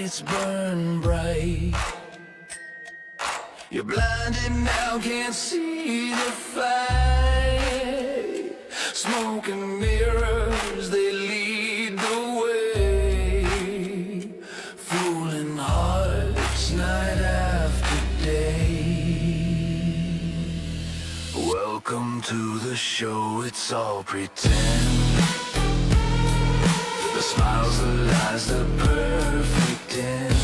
lights burn bright. You're blinded now, can't see the fight. Smoke and mirrors, they lead the way, fooling hearts night after day. Welcome to the show, it's all pretend. The smiles, the lies, the perfect end.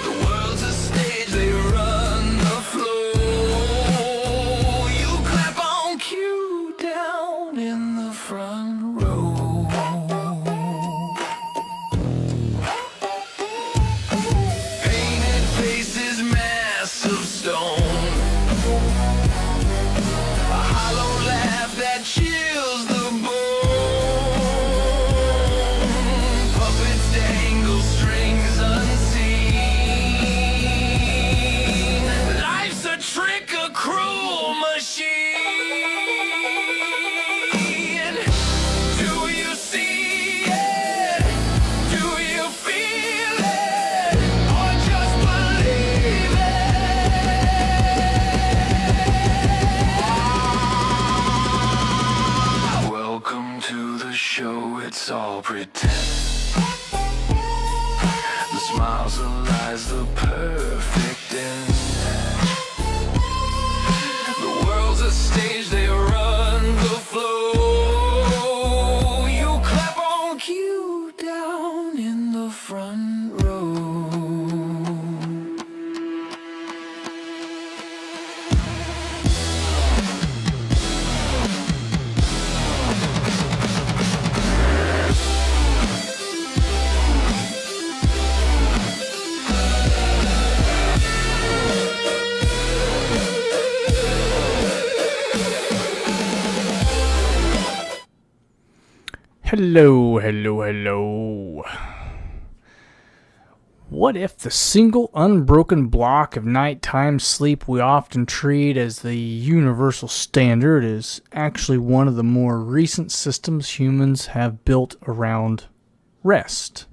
The world's a stage, they run the flow. You clap on cue down in the front row. Painted faces, masks of stone. A hollow laugh that chills the bone. Puppets dangle strings unseen. Life's a trick, a cruel machine. Do you see it? Do you feel it? Or just believe it? Welcome to the show, it's all pretend. The smiles, the lies, the perfect end. The world's a stage, they run the flow. You clap on cue down in the front row. Hello, hello, hello. What if the single unbroken block of nighttime sleep we often treat as the universal standard is actually one of the more recent systems humans have built around rest?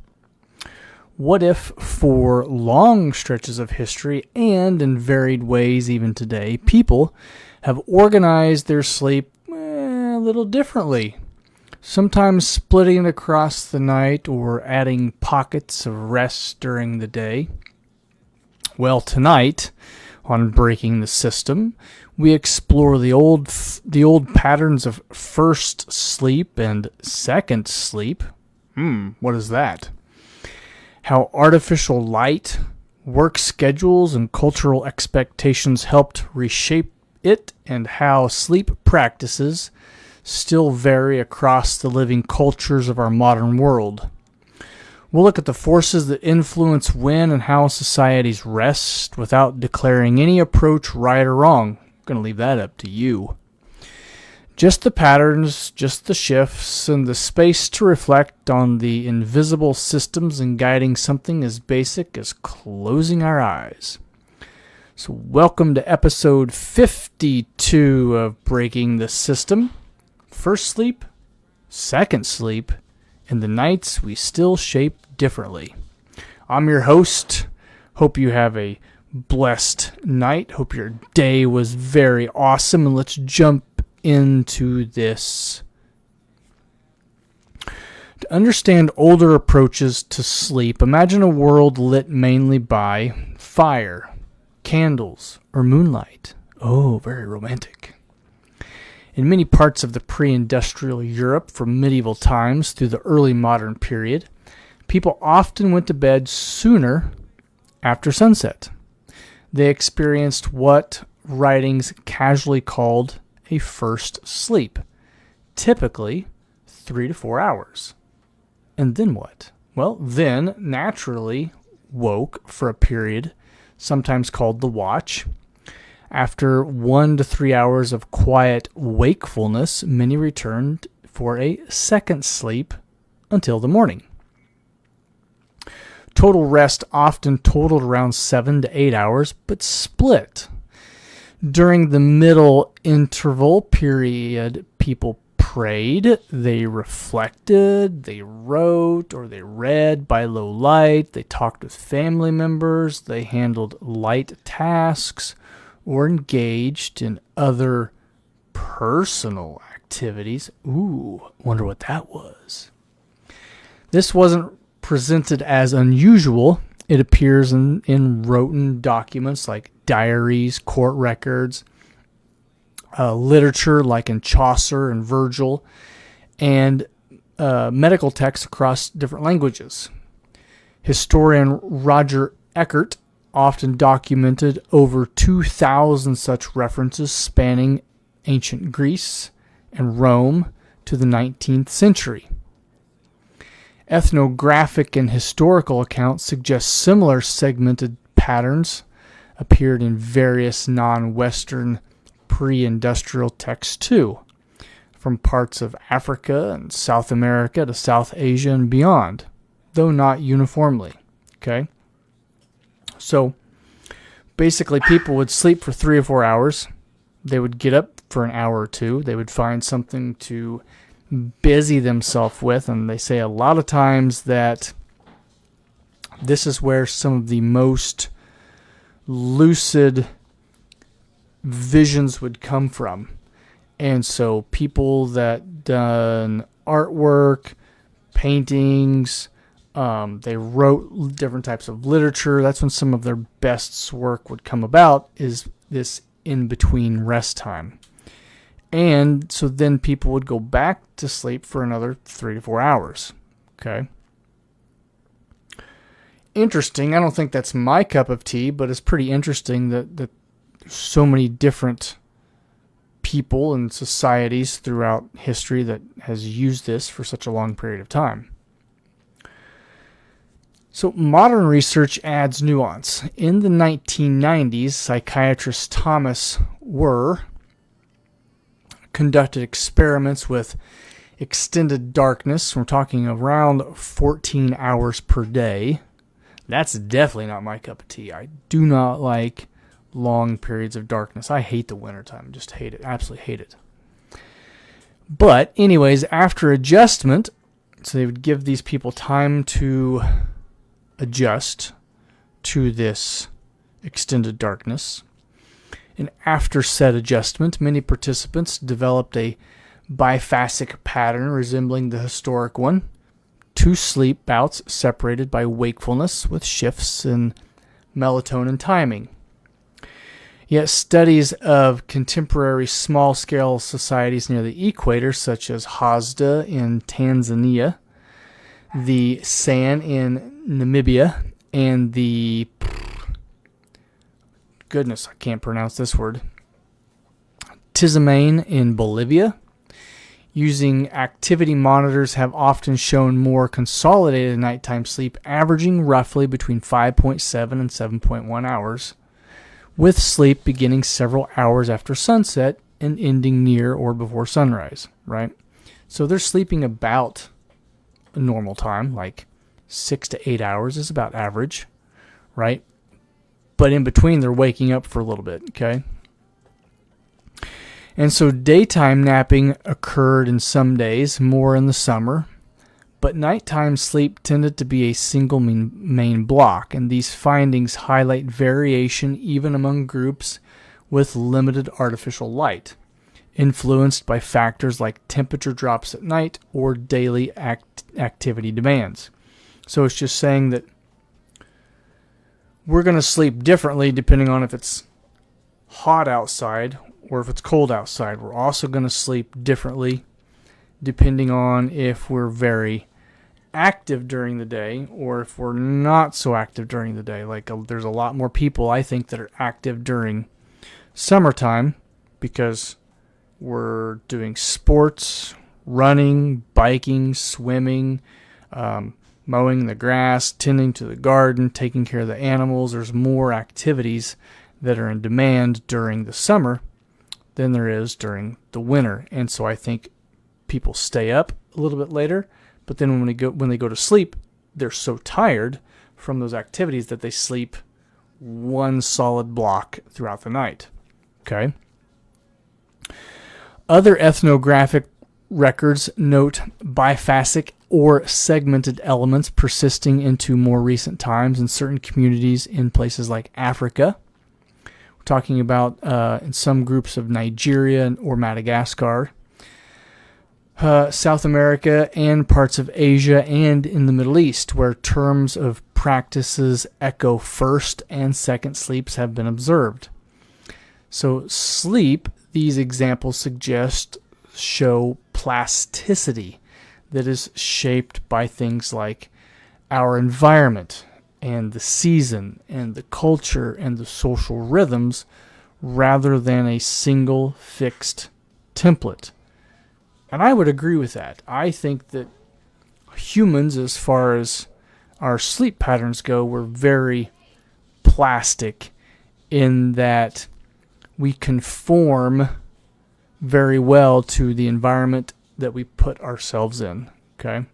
What if for long stretches of history and in varied ways even today, people have organized their sleep a little differently? Sometimes splitting it across the night or adding pockets of rest during the day. Well, tonight, on Breaking the System, we explore the old patterns of first sleep and second sleep. What is that? How artificial light, work schedules, and cultural expectations helped reshape it, and how sleep practices still vary across the living cultures of our modern world. We'll look at the forces that influence when and how societies rest without declaring any approach right or wrong. I'm going to leave that up to you. Just the patterns, just the shifts, and the space to reflect on the invisible systems and guiding something as basic as closing our eyes. So welcome to episode 52 of Breaking the System. First sleep, second sleep, and the nights we still shape differently. I'm your host. Hope you have a blessed night. Hope your day was very awesome. And let's jump into this. To understand older approaches to sleep, imagine a world lit mainly by fire, candles, or moonlight. Oh, very romantic. In many parts of the pre-industrial Europe from medieval times through the early modern period, people often went to bed sooner after sunset. They experienced what writings casually called a first sleep, typically 3 to 4 hours. And then what? Well, then naturally woke for a period, sometimes called the watch. After 1 to 3 hours of quiet wakefulness, many returned for a second sleep until the morning. Total rest often totaled around 7 to 8 hours, but split. During the middle interval period, people prayed, they reflected, they wrote, or they read by low light, they talked with family members, they handled light tasks, or engaged in other personal activities. Ooh, wonder what that was. This wasn't presented as unusual. It appears in written documents like diaries, court records, literature like in Chaucer and Virgil, and medical texts across different languages. Historian Roger Eckert often documented over 2,000 such references spanning ancient Greece and Rome to the 19th century. Ethnographic and historical accounts suggest similar segmented patterns appeared in various non-Western pre-industrial texts too, from parts of Africa and South America to South Asia and beyond, though not uniformly. Okay? So, basically people would sleep for 3 or 4 hours. They would get up for an hour or two. They would find something to busy themselves with, and they say a lot of times that this is where some of the most lucid visions would come from. And so people that done artwork, paintings, they wrote different types of literature. That's when some of their best work would come about, is this in-between rest time. And so then people would go back to sleep for another 3 to 4 hours. Okay. Interesting. I don't think that's my cup of tea, but it's pretty interesting that there's so many different people and societies throughout history that has used this for such a long period of time. So modern research adds nuance. In the 1990s, psychiatrist Thomas Wurr conducted experiments with extended darkness. We're talking around 14 hours per day. That's definitely not my cup of tea. I do not like long periods of darkness. I hate the wintertime. Just hate it. Absolutely hate it. But anyways, after adjustment, so they would give these people time to adjust to this extended darkness. And after said adjustment, many participants developed a biphasic pattern resembling the historic one. 2 sleep bouts separated by wakefulness with shifts in melatonin timing. Yet studies of contemporary small-scale societies near the equator, such as Hazda in Tanzania, the San in Namibia, and the I can't pronounce this word, Tizimane in Bolivia, using activity monitors have often shown more consolidated nighttime sleep, averaging roughly between 5.7 and 7.1 hours, with sleep beginning several hours after sunset and ending near or before sunrise, right? So they're sleeping about a normal time, like 6 to 8 hours is about average, right? But in between, they're waking up for a little bit, okay? And so daytime napping occurred in some days, more in the summer, but nighttime sleep tended to be a single main block, and these findings highlight variation even among groups with limited artificial light, influenced by factors like temperature drops at night or daily activity demands. So it's just saying that we're going to sleep differently depending on if it's hot outside or if it's cold outside. We're also going to sleep differently depending on if we're very active during the day or if we're not so active during the day. Like there's a lot more people, I think, that are active during summertime because we're doing sports, running, biking, swimming, mowing the grass, tending to the garden, taking care of the animals. There's more activities that are in demand during the summer than there is during the winter. And so I think people stay up a little bit later, but then when they go to sleep, they're so tired from those activities that they sleep one solid block throughout the night. Okay? Other ethnographic records note biphasic or segmented elements persisting into more recent times in certain communities in places like Africa. We're talking about in some groups of Nigeria or Madagascar, South America, and parts of Asia and in the Middle East, where terms of practices echo first and second sleeps have been observed. So sleep, these examples suggest, show plasticity that is shaped by things like our environment and the season and the culture and the social rhythms rather than a single fixed template. And I would agree with that. I think that humans, as far as our sleep patterns go, we're very plastic in that we conform very well to the environment that we put ourselves in. Okay?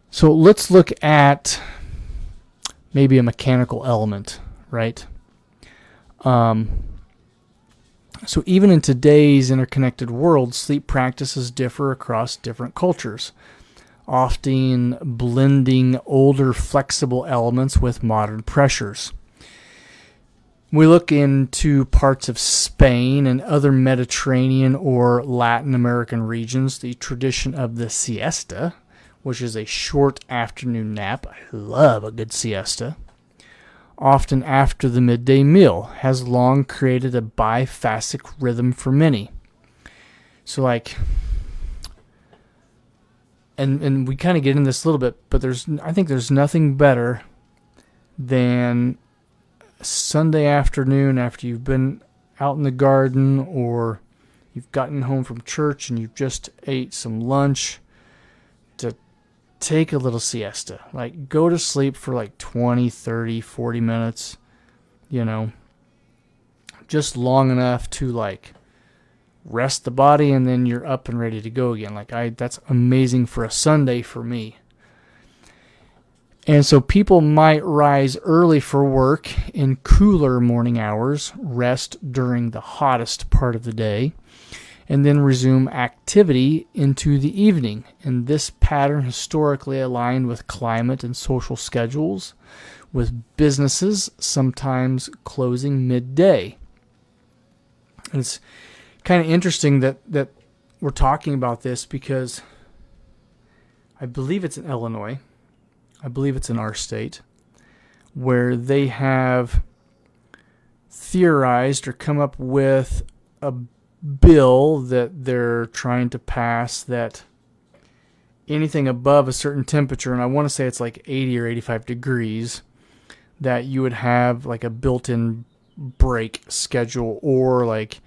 So let's look at maybe a mechanical element, right? So even in today's interconnected world, sleep practices differ across different cultures, often blending older flexible elements with modern pressures. We look into parts of Spain and other Mediterranean or Latin American regions, the tradition of the siesta, which is a short afternoon nap. I love a good siesta. Often after the midday meal, has long created a biphasic rhythm for many. So and we kind of get into this a little bit, but I think there's nothing better than Sunday afternoon after you've been out in the garden or you've gotten home from church and you've just ate some lunch to take a little siesta. Like, go to sleep for like 20, 30, 40 minutes, just long enough to like rest the body, and then you're up and ready to go again. That's amazing for a Sunday for me. And so people might rise early for work in cooler morning hours, rest during the hottest part of the day, and then resume activity into the evening. And this pattern historically aligned with climate and social schedules, with businesses sometimes closing midday. And it's kind of interesting that we're talking about this because I believe it's in Illinois. I believe it's in our state, where they have theorized or come up with a bill that they're trying to pass that anything above a certain temperature, and I want to say it's like 80 or 85 degrees, that you would have like a built-in break schedule, or like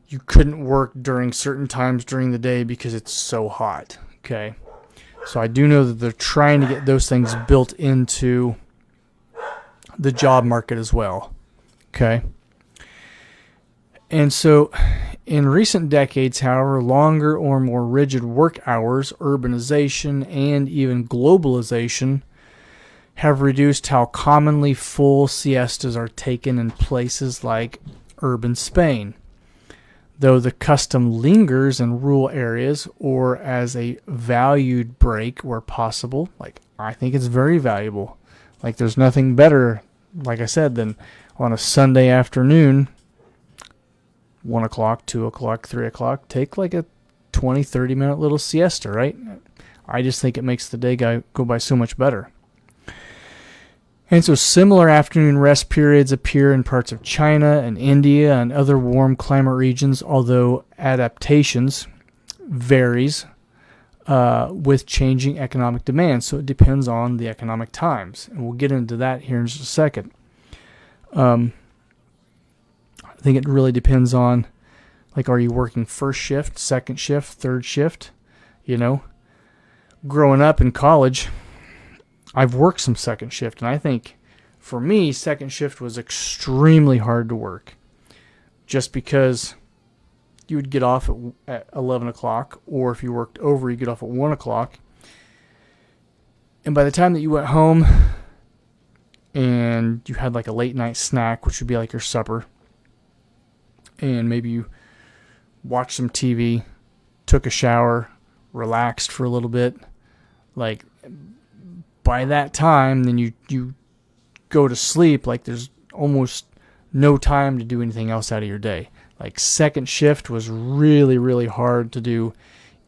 you couldn't work during certain times during the day because it's so hot. Okay. So I do know that they're trying to get those things built into the job market as well. Okay. And so in recent decades, however, longer or more rigid work hours, urbanization, and even globalization have reduced how commonly full siestas are taken in places like urban Spain. Though the custom lingers in rural areas or as a valued break where possible, I think it's very valuable. There's nothing better, like I said, than on a Sunday afternoon, 1 o'clock, 2 o'clock, 3 o'clock, take like a 20, 30-minute little siesta, right? I just think it makes the day go by so much better. And so similar afternoon rest periods appear in parts of China and India and other warm climate regions, although adaptations varies with changing economic demands. So it depends on the economic times. And we'll get into that here in just a second. I think it really depends on, are you working first shift, second shift, third shift? Growing up in college, I've worked some second shift, and I think for me, second shift was extremely hard to work just because you would get off at 11 o'clock, or if you worked over, you get off at 1 o'clock. And by the time that you went home and you had like a late night snack, which would be like your supper, and maybe you watched some TV, took a shower, relaxed for a little bit. Like, by that time, then you go to sleep. Like, there's almost no time to do anything else out of your day. Like, second shift was really, really hard to do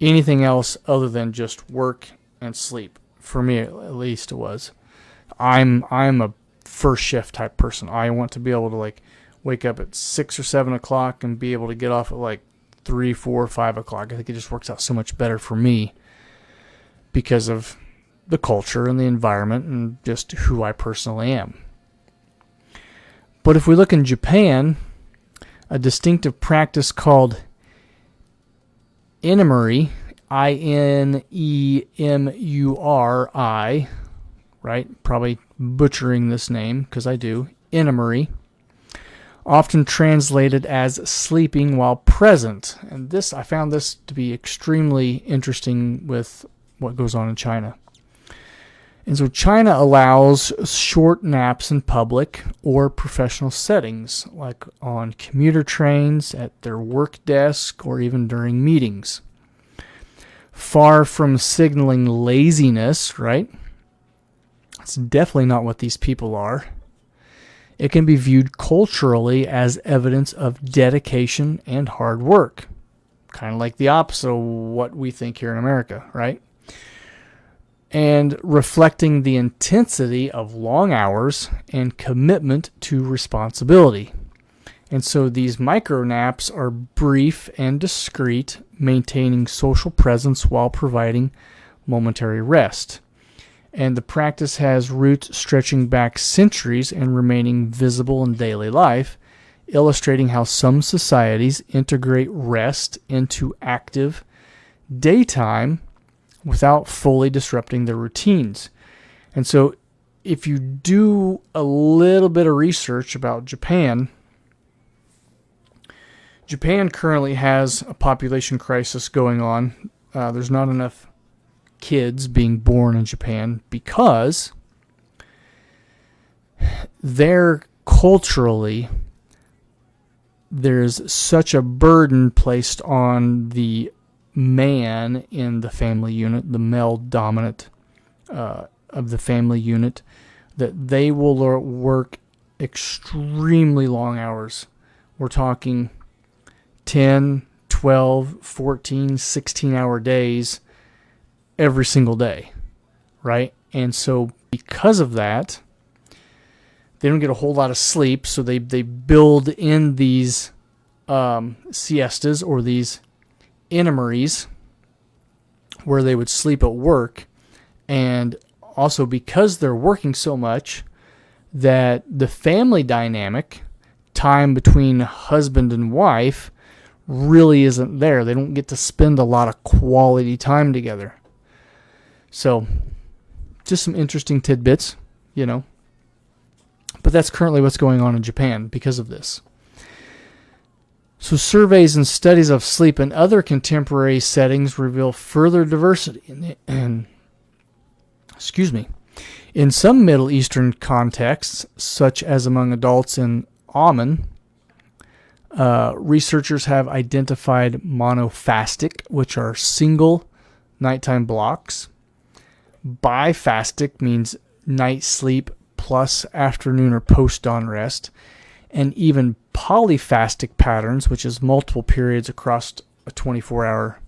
anything else other than just work and sleep. For me, at least, it was. I'm a first shift type person. I want to be able to, like, wake up at 6 or 7 o'clock and be able to get off at like 3, 4, 5 o'clock. I think it just works out so much better for me because of the culture and the environment and just who I personally am. But if we look in Japan, a distinctive practice called Inamuri, Inemuri, right? Probably butchering this name because I do. Inamuri, often translated as sleeping while present. And this, I found this to be extremely interesting with what goes on in China. And so China allows short naps in public or professional settings, like on commuter trains, at their work desk, or even during meetings. Far from signaling laziness, right? It's definitely not what these people are. It can be viewed culturally as evidence of dedication and hard work. Kind of like the opposite of what we think here in America, right? And reflecting the intensity of long hours and commitment to responsibility. And so these micro naps are brief and discreet, maintaining social presence while providing momentary rest. And the practice has roots stretching back centuries and remaining visible in daily life, illustrating how some societies integrate rest into active daytime without fully disrupting their routines. And so if you do a little bit of research about Japan currently has a population crisis going on. There's not enough kids being born in Japan because culturally, there's such a burden placed on the man in the family unit, the male dominant of the family unit, that they will work extremely long hours. We're talking 10, 12, 14, 16-hour days every single day, right? And so because of that, they don't get a whole lot of sleep, so they build in these siestas or these inamuris where they would sleep at work. And also because they're working so much that the family dynamic, time between husband and wife, really isn't there. They don't get to spend a lot of quality time together. So just some interesting tidbits, But that's currently what's going on in Japan because of this. So surveys and studies of sleep in other contemporary settings reveal further diversity in some Middle Eastern contexts, such as among adults in Oman. Researchers have identified monophastic, which are single nighttime blocks. Biphastic means night sleep plus afternoon or post-dawn rest. And even polyphastic patterns, which is multiple periods across a 24-hour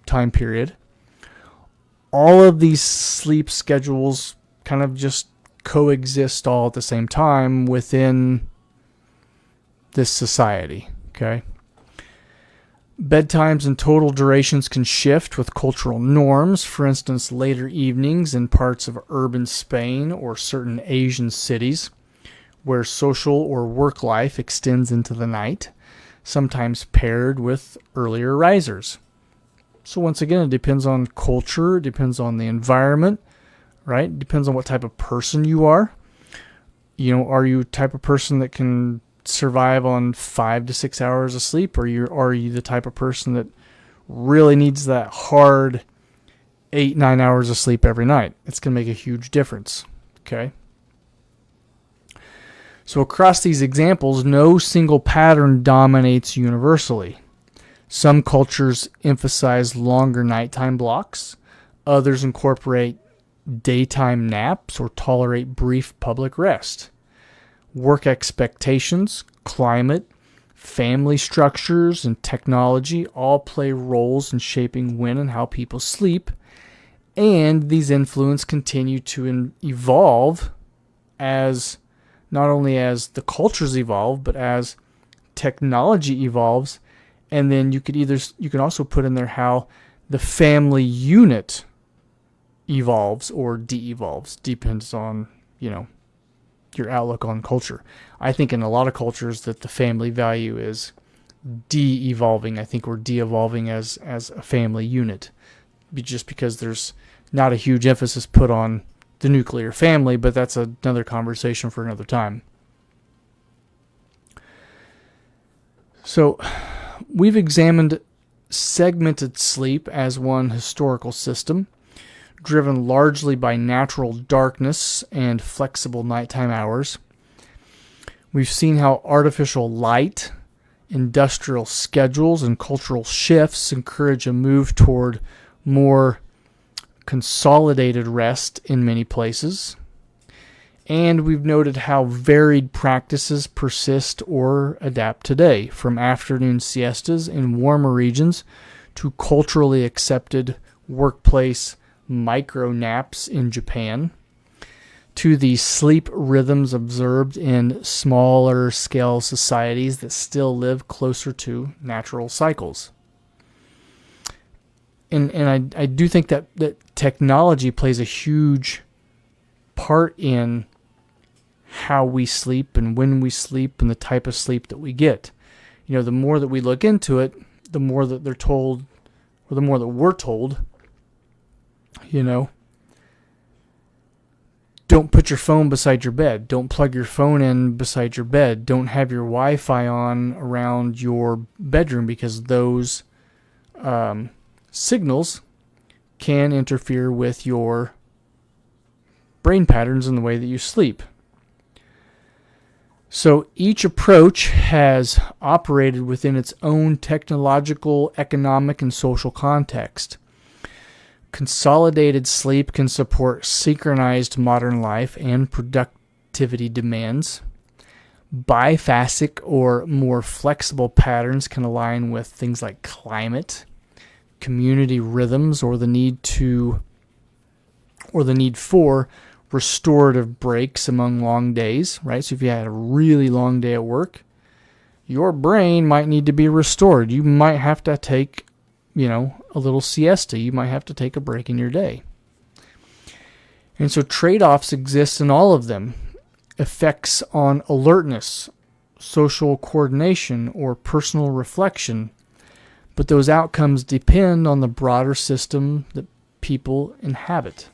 time period. All of these sleep schedules kind of just coexist all at the same time within this society, okay? Bedtimes and total durations can shift with cultural norms. For instance, later evenings in parts of urban Spain or certain Asian cities where social or work life extends into the night, sometimes paired with earlier risers. So once again, it depends on culture, it depends on the environment, right? It depends on what type of person you are. Are you the type of person that can survive on 5 to 6 hours of sleep, or are you the type of person that really needs that hard 8-9 hours of sleep every night? It's going to make a huge difference, okay? So across these examples, no single pattern dominates universally. Some cultures emphasize longer nighttime blocks. Others incorporate daytime naps or tolerate brief public rest. Work expectations, climate, family structures, and technology all play roles in shaping when and how people sleep, and these influences continue to evolve as not only as the cultures evolve, but as technology evolves. And then you can also put in there how the family unit evolves or de-evolves, depends on, your outlook on culture. I think in a lot of cultures that the family value is de-evolving. I think we're de-evolving as a family unit, just because there's not a huge emphasis put on the nuclear family, but that's another conversation for another time. So we've examined segmented sleep as one historical system, driven largely by natural darkness and flexible nighttime hours. We've seen how artificial light, industrial schedules, and cultural shifts encourage a move toward more consolidated rest in many places. And we've noted how varied practices persist or adapt today, from afternoon siestas in warmer regions to culturally accepted workplace micro naps in Japan, to the sleep rhythms observed in smaller scale societies that still live closer to natural cycles. And I do think that technology plays a huge part in how we sleep and when we sleep and the type of sleep that we get. The more that we look into it, the more that they're told, or the more that we're told, don't put your phone beside your bed. Don't plug your phone in beside your bed. Don't have your Wi-Fi on around your bedroom, because those signals can interfere with your brain patterns and the way that you sleep. So each approach has operated within its own technological, economic, and social context. Consolidated sleep can support synchronized modern life and productivity demands. Biphasic or more flexible patterns can align with things like climate, community rhythms, or the need for restorative breaks among long days, right? So if you had a really long day at work, your brain might need to be restored. You might have to take, a little siesta. You might have to take a break in your day. And so trade-offs exist in all of them. Effects on alertness, social coordination, or personal reflection. But those outcomes depend on the broader system that people inhabit.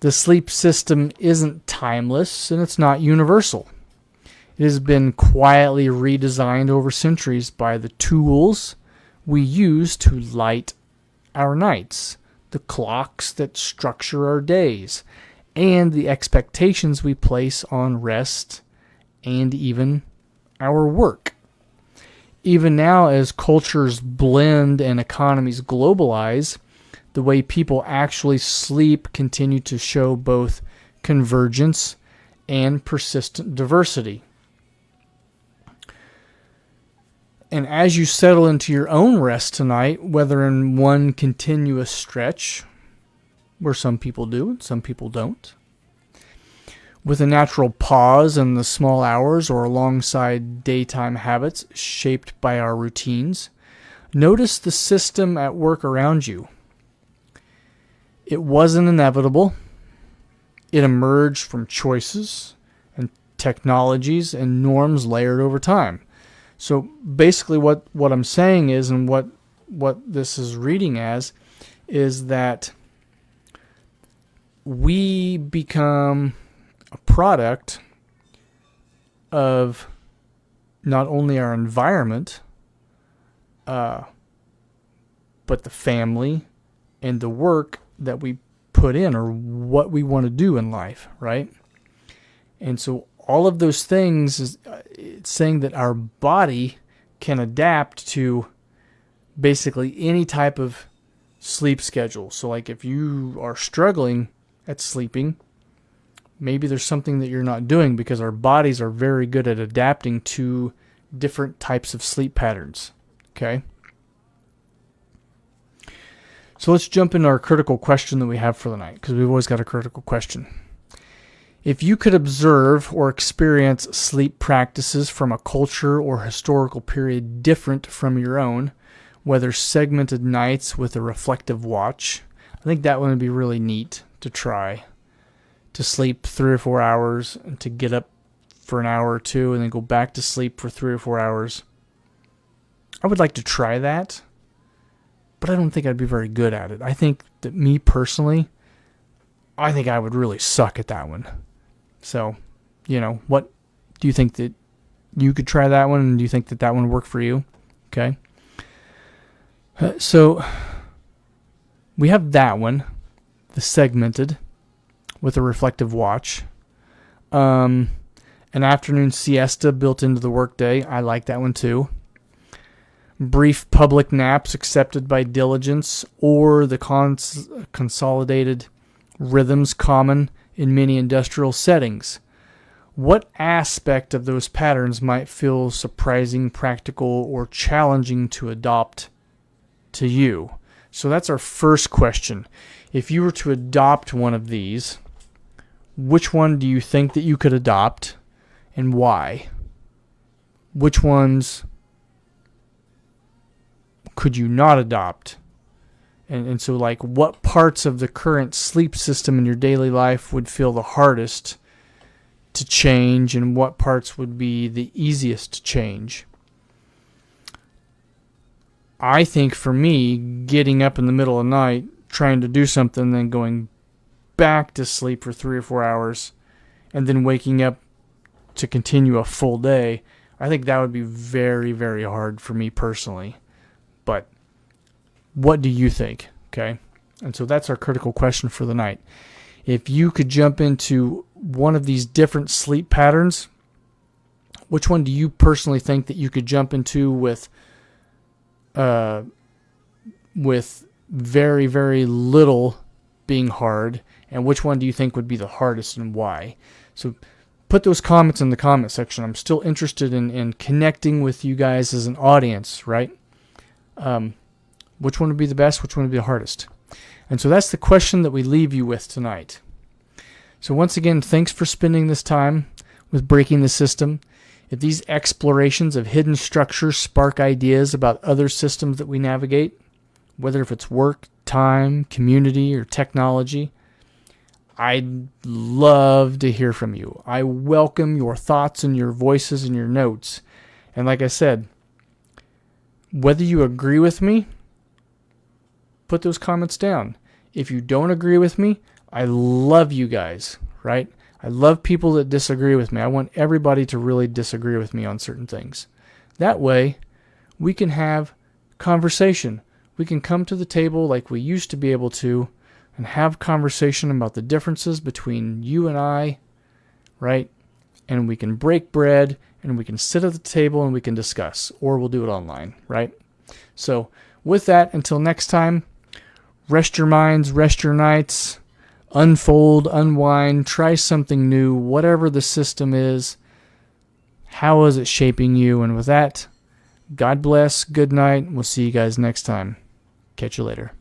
The sleep system isn't timeless, and it's not universal. It has been quietly redesigned over centuries by the tools we use to light our nights, the clocks that structure our days, and the expectations we place on rest and even our work. Even now, as cultures blend and economies globalize, the way people actually sleep continue to show both convergence and persistent diversity. And as you settle into your own rest tonight, whether in one continuous stretch, where some people do and some people don't, with a natural pause in the small hours or alongside daytime habits shaped by our routines, notice the system at work around you. It wasn't inevitable. It emerged from choices and technologies and norms layered over time. So basically what I'm saying is, and what this is reading as, is that we become a product of not only our environment, but the family and the work that we put in, or what we want to do in life, right? And so all of those things is it's saying that our body can adapt to basically any type of sleep schedule. So like if you are struggling at sleeping, maybe there's something that you're not doing, because our bodies are very good at adapting to different types of sleep patterns. Okay? So let's jump into our critical question that we have for the night, because we've always got a critical question. If you could observe or experience sleep practices from a culture or historical period different from your own, whether segmented nights with a reflective watch, I think that one would be really neat to try. To sleep 3 or 4 hours and to get up for an hour or two and then go back to sleep for 3 or 4 hours. I would like to try that, but I don't think I'd be very good at it. I think that me personally, I think I would really suck at that one. So, what do you think that you could try that one? And do you think that that one would work for you? Okay. So we have that one, the segmented with a reflective watch. An afternoon siesta built into the workday. I like that one too. Brief public naps accepted by diligence, or the consolidated rhythms common in many industrial settings. What aspect of those patterns might feel surprising, practical, or challenging to adopt to you? So that's our first question. If you were to adopt one of these, which one do you think that you could adopt, and why? Which ones could you not adopt? And so, like, what parts of the current sleep system in your daily life would feel the hardest to change, and what parts would be the easiest to change? I think for me, getting up in the middle of the night, trying to do something, then going back to sleep for 3 or 4 hours, and then waking up to continue a full day, I think that would be very, very hard for me personally. But what do you think? Okay. And so that's our critical question for the night. If you could jump into one of these different sleep patterns, which one do you personally think that you could jump into with very, very little being hard, and which one do you think would be the hardest and why? So put those comments in the comment section. I'm still interested in connecting with you guys as an audience, right? Which one would be the best? Which one would be the hardest? And so that's the question that we leave you with tonight. So once again, thanks for spending this time with Breaking the System. If these explorations of hidden structures spark ideas about other systems that we navigate, whether if it's work, time, community, or technology, I'd love to hear from you. I welcome your thoughts and your voices and your notes. And like I said, whether you agree with me, put those comments down. If you don't agree with me, I love you guys, right? I love people that disagree with me. I want everybody to really disagree with me on certain things. That way, we can have conversation. We can come to the table like we used to be able to and have conversation about the differences between you and I, right? And we can break bread and we can sit at the table and we can discuss, or we'll do it online, right? So with that, until next time, rest your minds, rest your nights, unfold, unwind, try something new, whatever the system is. How is it shaping you? And with that, God bless, good night. We'll see you guys next time. Catch you later.